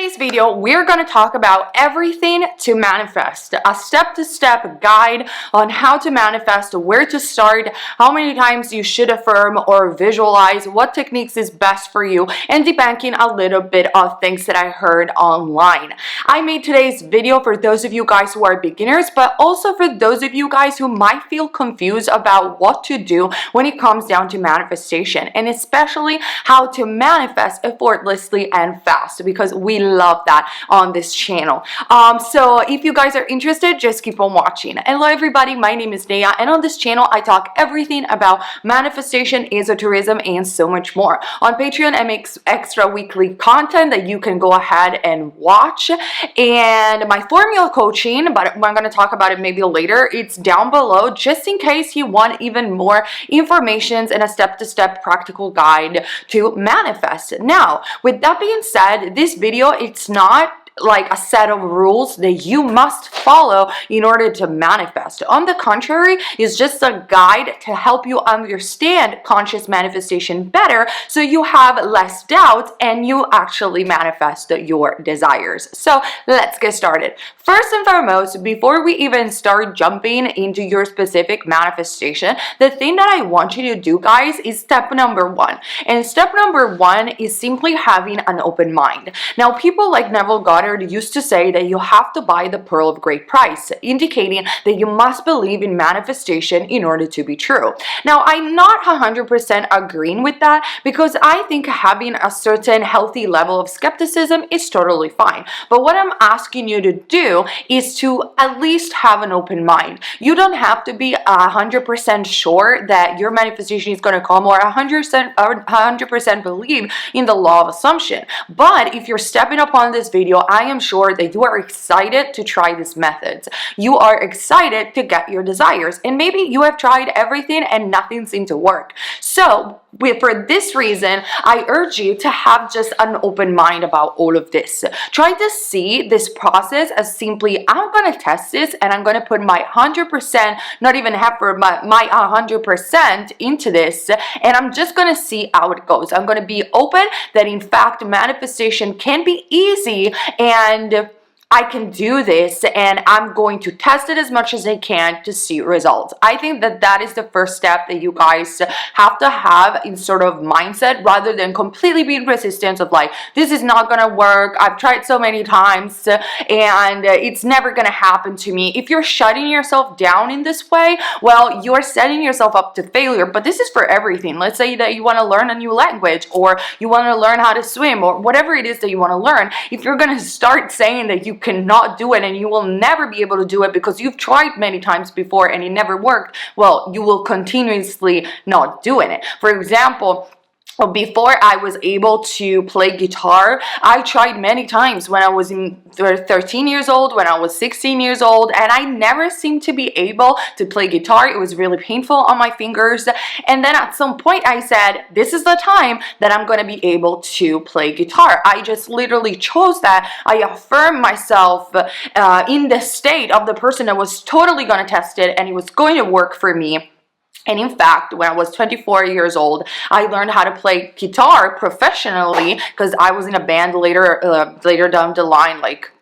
today's video, we're going to talk about everything to manifest, a step-to-step guide on how to manifest, where to start, how many times you should affirm or visualize, what techniques is best for you, and debunking a little bit of things that I heard online. I made today's video for those of you guys who are beginners, but also for those of you guys who might feel confused about what to do when it comes down to manifestation, and especially how to manifest effortlessly and fast, because we love that on this channel. So if you guys are interested, just keep on watching. Hello everybody, my name is Naya, and on this channel I talk everything about manifestation, esotericism, and so much more. On Patreon I make extra weekly content that you can go ahead and watch, and my formula coaching, but I'm going to talk about it maybe later, it's down below just in case you want even more information and a step-to-step practical guide to manifest. Now, with that being said, this video, it's not like a set of rules that you must follow in order to manifest. On the contrary, it's just a guide to help you understand conscious manifestation better so you have less doubts and you actually manifest your desires. So let's get started. First and foremost, before we even start jumping into your specific manifestation, the thing that I want you to do, guys, is step number one. And step number one is simply having an open mind. Now, people like Neville Goddard used to say that you have to buy the pearl of great price, indicating that you must believe in manifestation in order to be true. Now, I'm not 100% agreeing with that, because I think having a certain healthy level of skepticism is totally fine. But what I'm asking you to do is to at least have an open mind. You don't have to be 100% sure that your manifestation is going to come, or 100% believe in the law of assumption. But if you're stepping upon this video, I am sure that you are excited to try these methods. You are excited to get your desires, and maybe you have tried everything and nothing seemed to work. So for this reason, I urge you to have just an open mind about all of this. Try to see this process as simply, I'm going to test this and I'm going to put my 100%, not even effort, my 100% into this, and I'm just going to see how it goes. I'm going to be open that in fact manifestation can be easy, and I can do this, and I'm going to test it as much as I can to see results. I think that that is the first step that you guys have to have in sort of mindset, rather than completely being resistant of like, this is not gonna work, I've tried so many times and it's never gonna happen to me. If you're shutting yourself down in this way, well, you're setting yourself up to failure. But this is for everything. Let's say that you want to learn a new language, or you want to learn how to swim, or whatever it is that you want to learn. If you're gonna start saying that you cannot do it and you will never be able to do it because you've tried many times before and it never worked, well, you will continuously not doing it. For example, before I was able to play guitar, I tried many times when I was 13 years old, when I was 16 years old, and I never seemed to be able to play guitar. It was really painful on my fingers. And then at some point I said, this is the time that I'm going to be able to play guitar. I just literally chose that. I affirmed myself in the state of the person that was totally going to test it and it was going to work for me. And in fact, when I was 24 years old, I learned how to play guitar professionally, because I was in a band later down the line, like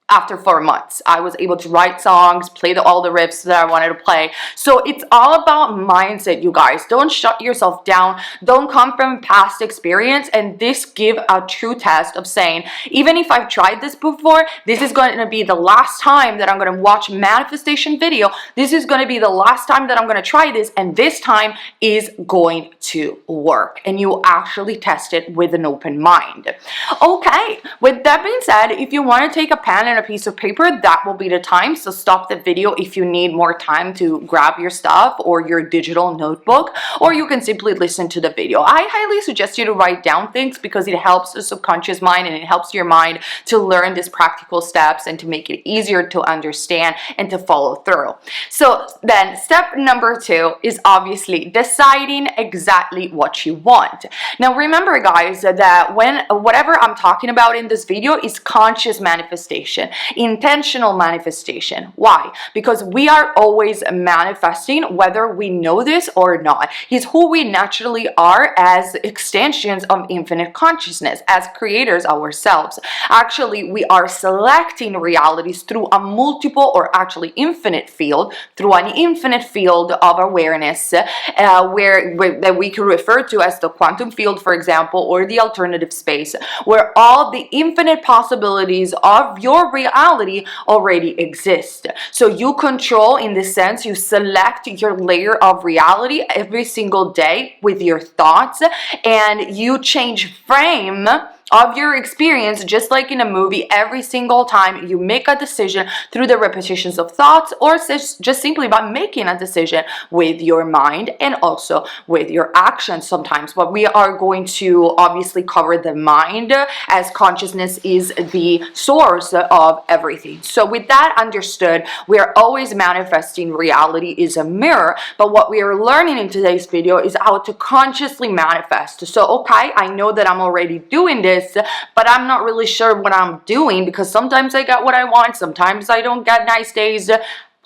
after 4 months. I was able to write songs, play all the riffs that I wanted to play. So it's all about mindset, you guys. Don't shut yourself down. Don't come from past experience and this give a true test of saying, even if I've tried this before, this is going to be the last time that I'm going to watch manifestation video. This is going to be the last time that I'm going to try this, and this time is going to work. And you actually test it with an open mind. Okay, with that being said, if you want to take a pen and a piece of paper, that will be the time. So stop the video if you need more time to grab your stuff or your digital notebook, or you can simply listen to the video. I highly suggest you to write down things, because it helps the subconscious mind and it helps your mind to learn these practical steps and to make it easier to understand and to follow through. So then step number two is obviously deciding exactly what you want. Now remember, guys, that whatever I'm talking about in this video is conscious manifestation. manifestation, intentional manifestation. Why? Because we are always manifesting whether we know this or not. It's who we naturally are as extensions of infinite consciousness, as creators ourselves. Actually, we are selecting realities through a multiple or actually infinite field, through an infinite field of awareness, that we could refer to as the quantum field, for example, or the alternative space, where all the infinite possibilities of your reality already exist. So you control, in this sense, you select your layer of reality every single day with your thoughts, and you change frame of your experience, just like in a movie. Every single time you make a decision through the repetitions of thoughts, or just simply by making a decision with your mind and also with your actions sometimes. But we are going to obviously cover the mind, as consciousness is the source of everything. So with that understood, we are always manifesting. Reality is a mirror, but what we are learning in today's video is how to consciously manifest. So okay, I know that I'm already doing this, but I'm not really sure what I'm doing, because sometimes I get what I want, sometimes I don't get nice days.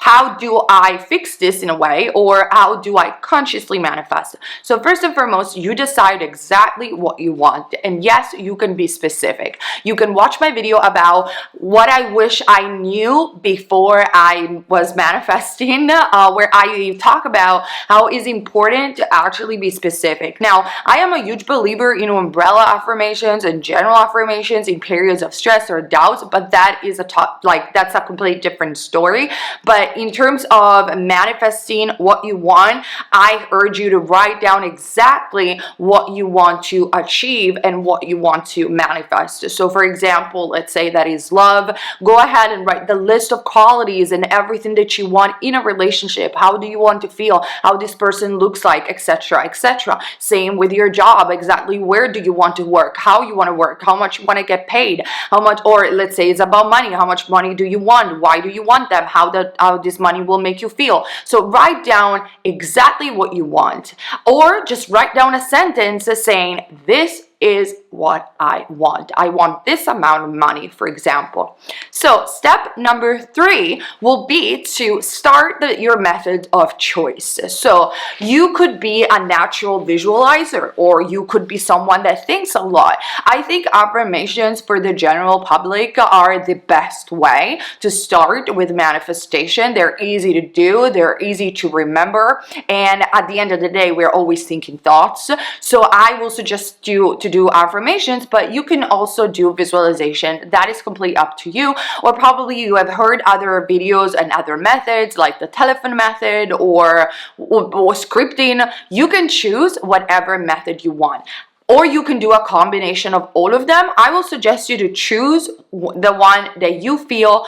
How do I fix this in a way, or how do I consciously manifest? So first and foremost, you decide exactly what you want. And yes, you can be specific. You can watch my video about what I wish I knew before I was manifesting, where I talk about how it's important to actually be specific. Now, I am a huge believer in umbrella affirmations and general affirmations in periods of stress or doubts, but that is that's a completely different story. But in terms of manifesting what you want, I urge you to write down exactly what you want to achieve and what you want to manifest. So for example, let's say that is love. Go ahead and write the list of qualities and everything that you want in a relationship. How do you want to feel? How this person looks like, etc., etc. Same with your job. Exactly where do you want to work? How you want to work? How much you want to get paid? How much, or let's say it's about money. How much money do you want? Why do you want them? How this money will make you feel. So write down exactly what you want, or just write down a sentence saying, this is what I want. I want this amount of money, for example. So step number 3 will be to start your method of choice. So you could be a natural visualizer, or you could be someone that thinks a lot. I think affirmations for the general public are the best way to start with manifestation. They're easy to do, they're easy to remember, and at the end of the day, we're always thinking thoughts. So I will suggest you to do affirmations, but you can also do visualization. That is completely up to you. Or probably you have heard other videos and other methods like the telephone method or scripting. You can choose whatever method you want, or you can do a combination of all of them. I will suggest you to choose the one that you feel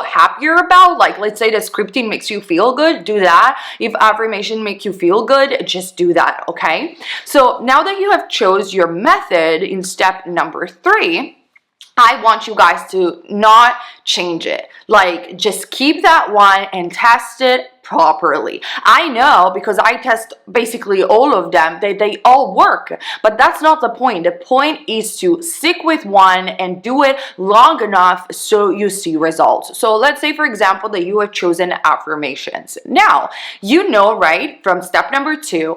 happier about. Like, let's say that scripting makes you feel good, do that. If affirmation make you feel good, just do that, okay? So now that you have chose your method in step number 3, I want you guys to not change it. Like, just keep that one and test it properly. I know, because I test basically all of them, they all work, but that's not the point. The point is to stick with one and do it long enough so you see results. So let's say, for example, that you have chosen affirmations. Now, you know, right, from step number 2,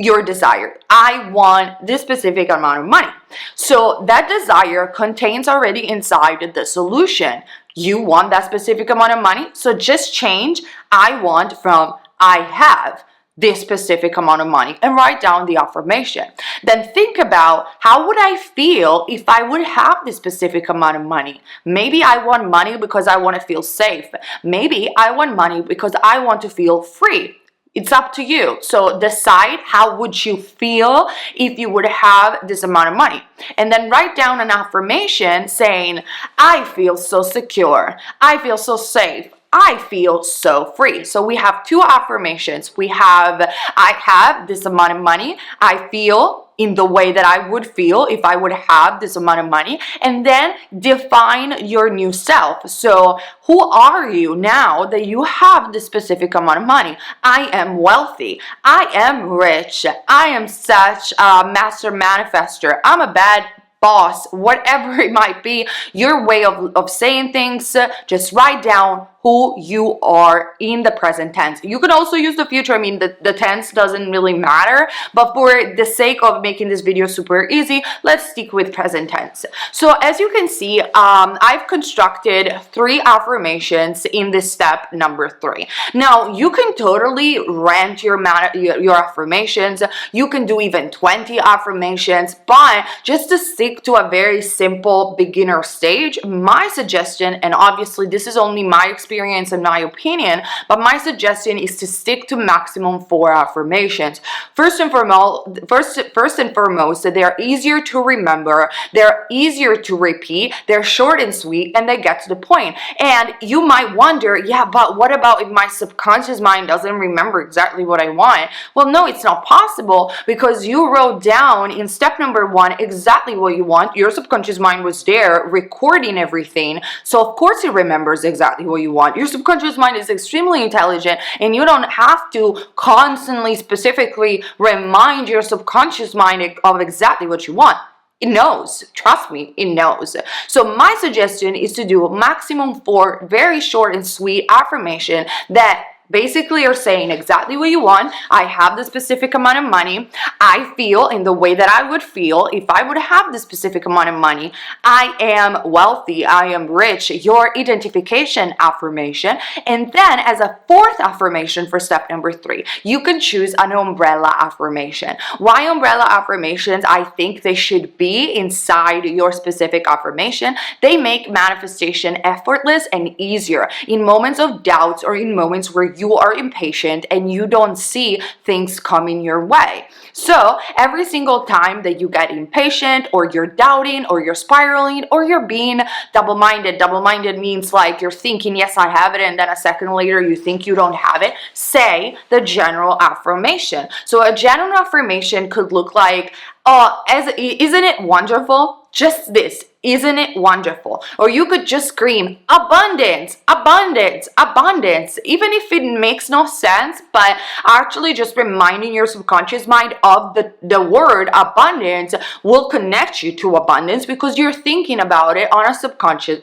your desire. I want this specific amount of money. So that desire contains already inside the solution. You want that specific amount of money, so just change I want from I have this specific amount of money, and write down the affirmation. Then think about, how would I feel if I would have this specific amount of money? Maybe I want money because I want to feel safe. Maybe I want money because I want to feel free. It's up to you. So decide, how would you feel if you would have this amount of money? And then write down an affirmation saying, I feel so secure. I feel so safe. I feel so free. So we have 2 affirmations. We have, I have this amount of money. I feel in the way that I would feel if I would have this amount of money. And then define your new self. So who are you now that you have this specific amount of money? I am wealthy. I am rich. I am such a master manifester. I'm a bad boss, whatever it might be, your way of saying things, just write down who you are in the present tense. You can also use the future. I mean, the tense doesn't really matter, but for the sake of making this video super easy, let's stick with present tense. So as you can see, I've constructed 3 affirmations in this step number 3. Now, you can totally rant your affirmations. You can do even 20 affirmations, but just to stick to a very simple beginner stage, my suggestion, and obviously this is only my experience and my opinion, but my suggestion is to stick to maximum 4 affirmations. First and foremost, they're easier to remember, they're easier to repeat, they're short and sweet, and they get to the point. And you might wonder, yeah, but what about if my subconscious mind doesn't remember exactly what I want? Well, no, it's not possible, because you wrote down in step number 1 exactly what you want. Your subconscious mind was there recording everything, so of course it remembers exactly what you want. Your subconscious mind is extremely intelligent, and you don't have to constantly, specifically remind your subconscious mind of exactly what you want. It knows. Trust me, it knows. So my suggestion is to do a maximum 4 very short and sweet affirmation that basically are saying exactly what you want. I have the specific amount of money. I feel in the way that I would feel if I would have the specific amount of money. I am wealthy. I am rich. Your identification affirmation. And then as a 4th affirmation for step number 3, you can choose an umbrella affirmation. Why umbrella affirmations? I think they should be inside your specific affirmation. They make manifestation effortless and easier in moments of doubts or in moments where you are impatient and you don't see things coming your way. So every single time that you get impatient, or you're doubting, or you're spiraling, or you're being double-minded means like you're thinking, yes, I have it, and then a second later you think you don't have it, say the general affirmation. So a general affirmation could look like, isn't it wonderful? Just this. Isn't it wonderful? Or you could just scream, abundance, abundance, abundance, even if it makes no sense, but actually just reminding your subconscious mind of the word abundance will connect you to abundance because you're thinking about it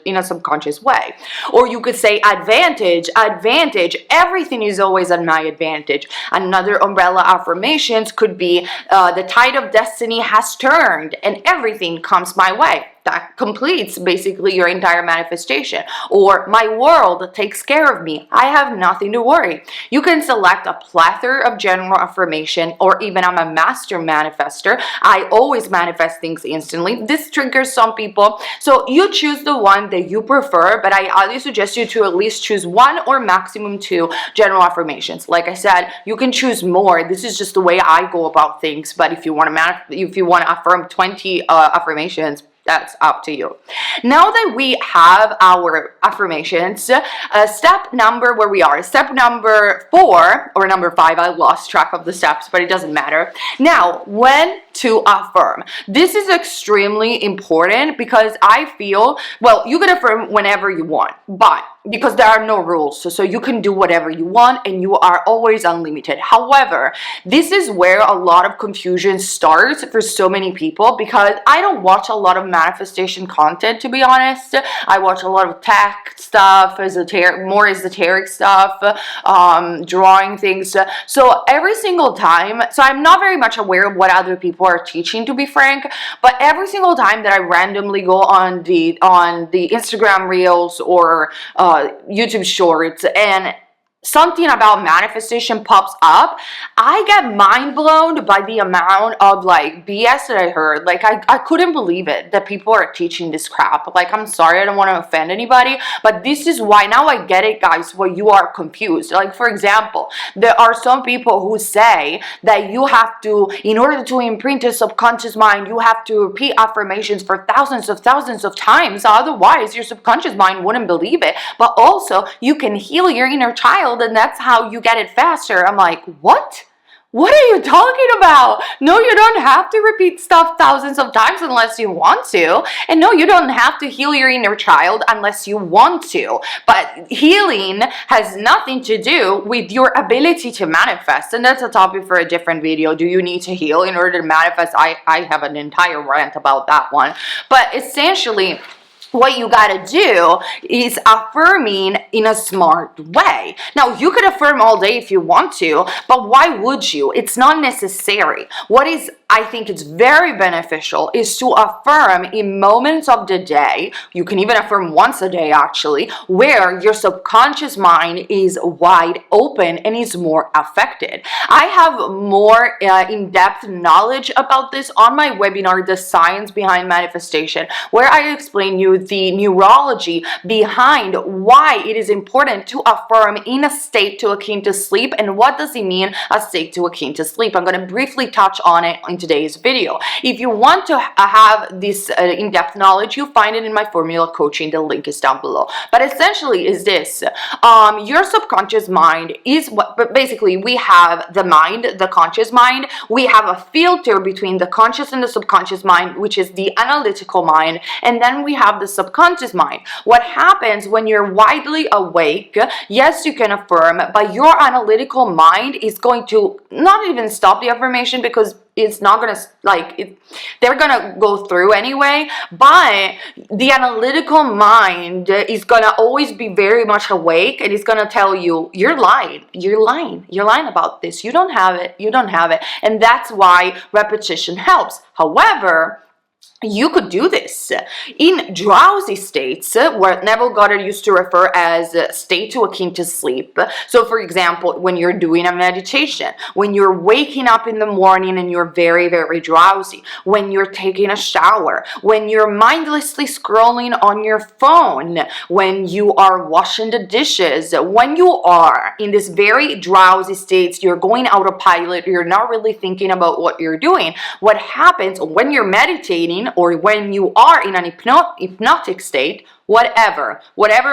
in a subconscious way. Or you could say advantage, advantage, everything is always at my advantage. Another umbrella affirmations could be the tide of destiny has turned and everything comes my way. That completes basically your entire manifestation. Or my world takes care of me. I have nothing to worry. You can select a plethora of general affirmation, or even I'm a master manifester. I always manifest things instantly. This triggers some people. So you choose the one that you prefer, but I highly suggest you to at least choose 1 or maximum 2 general affirmations. Like I said, you can choose more. This is just the way I go about things. But if you want to affirm 20 affirmations, that's up to you. Now that we have our affirmations, step number 4 or number 5, I lost track of the steps, but it doesn't matter. Now, when to affirm. This is extremely important because I feel, well, you can affirm whenever you want, but because there are no rules, so you can do whatever you want and you are always unlimited. However, this is where a lot of confusion starts for so many people, because I don't watch a lot of manifestation content, to be honest. I watch a lot of tech stuff, more esoteric stuff, drawing things. So every single time, so I'm not very much aware of what other people are teaching, to be frank, but every single time that I randomly go on the Instagram reels or YouTube shorts and something about manifestation pops up, I get mind blown by the amount of like BS that I heard. Like I couldn't believe it that people are teaching this crap. Like, I'm sorry, I don't want to offend anybody, but this is why now I get it, guys, where you are confused. Like, for example, there are some people who say that you have to, in order to imprint a subconscious mind, you have to repeat affirmations for thousands of times. Otherwise, your subconscious mind wouldn't believe it. But also, you can heal your inner child, and that's how you get it faster. I'm like, what? What are you talking about? No, you don't have to repeat stuff thousands of times unless you want to. And no, you don't have to heal your inner child unless you want to. But healing has nothing to do with your ability to manifest. And that's a topic for a different video. Do you need to heal in order to manifest? I have an entire rant about that one. But essentially, what you gotta do is affirming in a smart way. Now, you could affirm all day if you want to, but why would you? It's not necessary. What is, I think it's very beneficial, is to affirm in moments of the day. You can even affirm once a day, actually, where your subconscious mind is wide open and is more affected. I have more in-depth knowledge about this on my webinar, The Science Behind Manifestation, where I explain you the neurology behind why it is important to affirm in a state to akin to sleep, and what does it mean, a state to akin to sleep. I'm going to briefly touch on it in today's video. If you want to have this in-depth knowledge, you'll find it in my formula coaching. The link is down below. But essentially is this, your subconscious mind is what, but basically we have the mind, the conscious mind. We have a filter between the conscious and the subconscious mind, which is the analytical mind, and then we have the subconscious mind. What happens when you're widely awake, yes, you can affirm, but your analytical mind is going to not even stop the affirmation, because it's not gonna, like, they're gonna go through anyway, but the analytical mind is gonna always be very much awake, and it's gonna tell you, you're lying about this, you don't have it, and that's why repetition helps. However, you could do this in drowsy states, where Neville Goddard used to refer as state to akin to sleep. So for example, when you're doing a meditation, when you're waking up in the morning and you're very, very drowsy, when you're taking a shower, when you're mindlessly scrolling on your phone, when you are washing the dishes, when you are in this very drowsy states, you're going autopilot, you're not really thinking about what you're doing. What happens when you're meditating, or when you are in an hypnotic state, whatever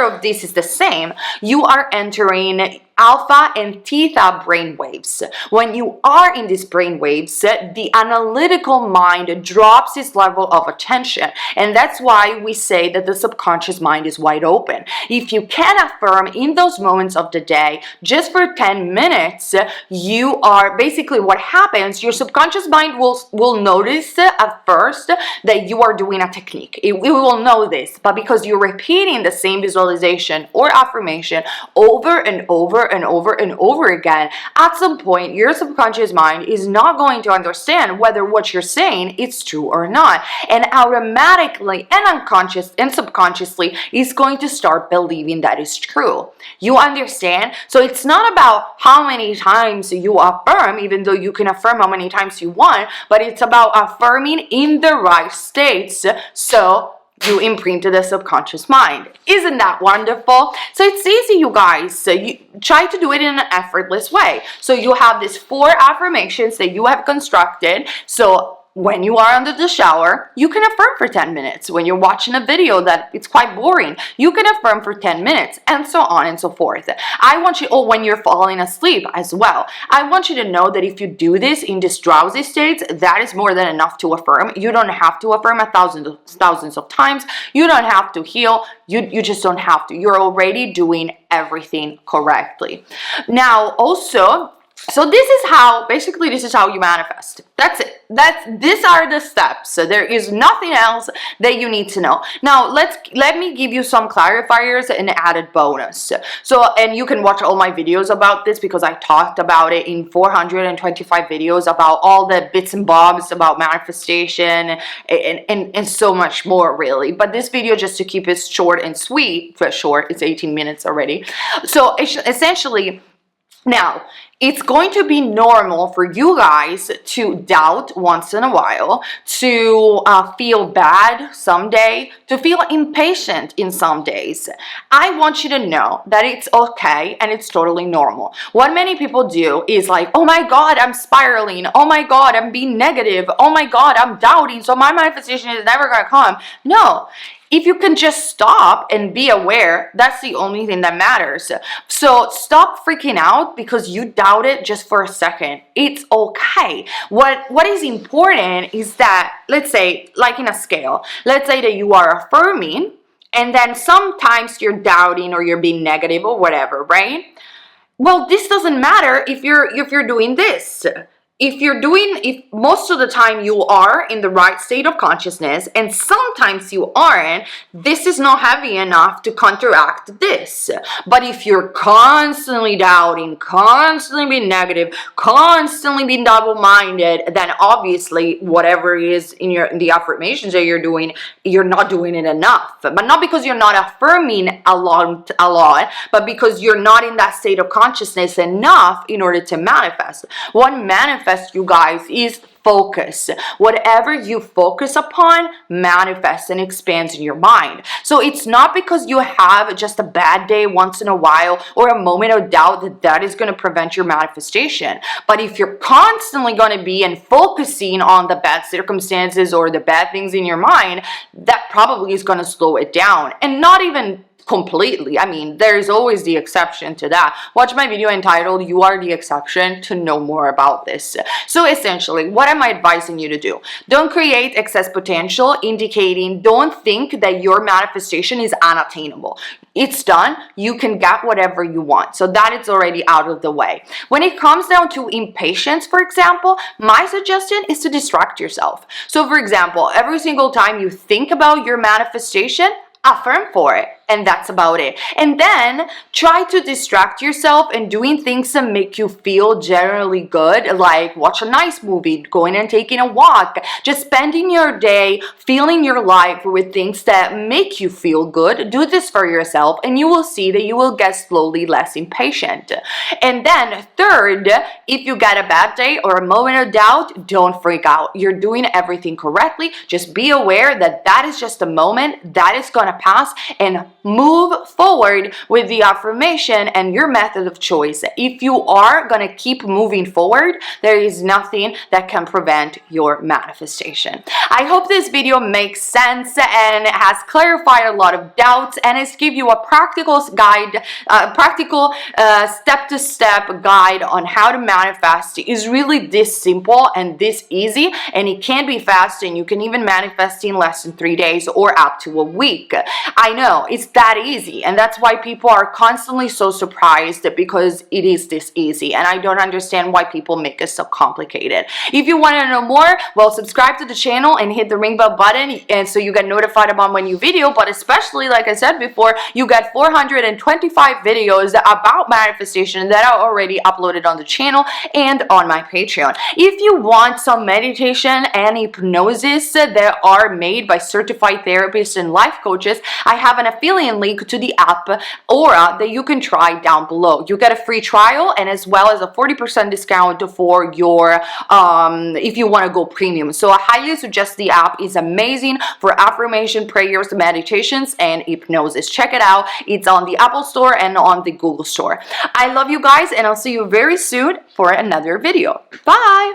of this is the same, you are entering alpha and theta brain waves. When you are in these brain waves, the analytical mind drops its level of attention, and that's why we say that the subconscious mind is wide open. If you can affirm in those moments of the day, just for 10 minutes, you are basically, what happens, your subconscious mind will notice at first that you are doing a technique. It will know this, but because you're repeating the same visualization or affirmation over and over and over and over again, at some point your subconscious mind is not going to understand whether what you're saying is true or not, and automatically and unconscious and subconsciously is going to start believing that is true. You understand? So it's not about how many times you affirm, even though you can affirm how many times you want, but it's about affirming in the right states, so you imprint to the subconscious mind. Isn't that wonderful? So it's easy, you guys. So you try to do it in an effortless way. So you have these 4 affirmations that you have constructed. So when you are under the shower, you can affirm for 10 minutes. When you're watching a video that it's quite boring, you can affirm for 10 minutes, and so on and so forth. I want you, when you're falling asleep as well, I want you to know that if you do this in these drowsy states, that is more than enough to affirm. You don't have to affirm thousands of times. You don't have to heal. You just don't have to. You're already doing everything correctly. Now, also, so this is how you manifest. That's it. These are the steps. So there is nothing else that you need to know. Now let me give you some clarifiers and added bonus. So, and you can watch all my videos about this, because I talked about it in 425 videos about all the bits and bobs about manifestation and so much more, really. But this video, just to keep it short and sweet, for short, it's 18 minutes already. So essentially, now, it's going to be normal for you guys to doubt once in a while, to feel bad someday, to feel impatient in some days. I want you to know that it's okay and it's totally normal. What many people do is like, oh my God, I'm spiraling. Oh my God, I'm being negative. Oh my God, I'm doubting, so my manifestation is never going to come. No. If you can just stop and be aware, that's the only thing that matters. So stop freaking out because you doubt it just for a second. It's okay. What is important is that, let's say, like in a scale, let's say that you are affirming, and then sometimes you're doubting or you're being negative or whatever, right? Well, this doesn't matter if you're doing this. If most of the time you are in the right state of consciousness and sometimes you aren't, this is not heavy enough to counteract this. But if you're constantly doubting, constantly being negative, constantly being double-minded, then obviously whatever it is in the affirmations that you're doing, you're not doing it enough. But not because you're not affirming a lot, but because you're not in that state of consciousness enough in order to manifest. What manifests, you guys, is focus. Whatever you focus upon manifests and expands in your mind. So it's not because you have just a bad day once in a while or a moment of doubt that is going to prevent your manifestation. But if you're constantly going to be and focusing on the bad circumstances or the bad things in your mind, that probably is going to slow it down. And not even completely. I mean, there's always the exception to that. Watch my video entitled "You Are the Exception" to know more about this. So essentially, what am I advising you to do? Don't create excess potential, indicating don't think that your manifestation is unattainable. It's done. You can get whatever you want. So that is already out of the way. When it comes down to impatience, for example, my suggestion is to distract yourself. So for example, every single time you think about your manifestation, affirm for it. And that's about it. And then try to distract yourself and doing things that make you feel generally good, like watch a nice movie, going and taking a walk, just spending your day filling your life with things that make you feel good. Do this for yourself and you will see that you will get slowly less impatient. And then third, if you get a bad day or a moment of doubt, don't freak out. You're doing everything correctly. Just be aware that that is just a moment, that is going to pass, and move forward with the affirmation and your method of choice. If you are going to keep moving forward, there is nothing that can prevent your manifestation. I hope this video makes sense and has clarified a lot of doubts and has give you a practical guide, step-to-step guide on how to manifest. It is really this simple and this easy, and it can be fast, and you can even manifest in less than 3 days or up to a week. I know it's that easy, and that's why people are constantly so surprised, because it is this easy, and I don't understand why people make it so complicated. If you want to know more, well, subscribe to the channel and hit the ring bell button, and so you get notified about my new video. But especially, like I said before, you get 425 videos about manifestation that are already uploaded on the channel and on my Patreon. If you want some meditation and hypnosis that are made by certified therapists and life coaches, I have an affiliate link to the app Aura that you can try down below. You get a free trial and as well as a 40% discount for your if you want to go premium. So I highly suggest the app. Is amazing for affirmation, prayers, meditations, and hypnosis. Check it out. It's on the Apple Store and on the Google Store. I love you guys, and I'll see you very soon for another video. Bye.